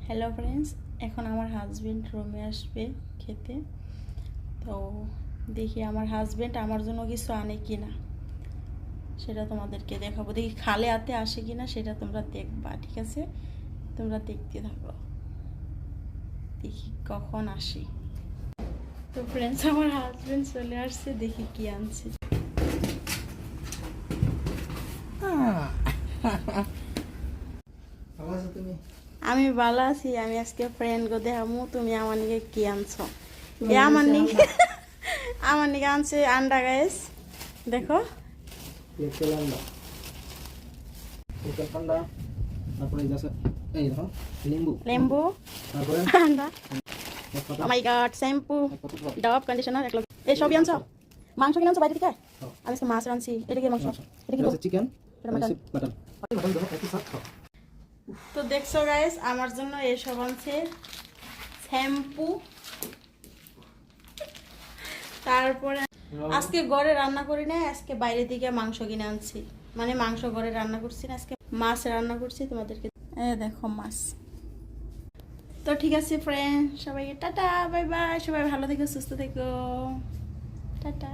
Hello friends, এখন আমার husband রুমে আসবে খেতে। তো দেখি আমার হাজবেন্ড আমার জন্য কিছু আনে কি না, সেটা তোমাদেরকে দেখাবো। দেখি খালে হাতে আসে কি না সেটা তোমরা দেখবা, ঠিক আছে? তোমরা দেখতে থাকো, দেখি কখন আসি। তো ফ্রেন্ডস, আমার হাজবেন্ড চলে আসছে, দেখি কি আনছে। আমি ভালো আছি। আমি আজকে ফ্রেন্ড গো দেখামু তুমি আমার নিকে কি আনছো। আমার নিকে আমার নিকে আনছে আন্ডা, গাইস দেখো। লেম্বু, আন্ডা, ও মাই গড, শ্যাম্পু, ডাব, কন্ডিশনার, এই সবই আনছো। মাংস কিনে আনছো বাইরে থেকে? আমি আজকে মাছ আনছি। এটা কি মাংস? এটা কি চিকেন? তো দেখছো গাইস, আমার জন্য এসব আনছে। শ্যাম্পু, তারপরে আজকে ঘরে রান্না করি না, আজকে বাইরে থেকে মাংস কিনে আনছি। মানে মাংস ঘরে রান্না করছি না, আজকে মাছ রান্না করছি তোমাদেরকে। দেখো মাছ। তো ঠিক আছে ফ্রেন্ড, সবাইকে টাটা, বাই বাই। সবাই ভালো থেকো, সুস্থ থেকো, টাটা।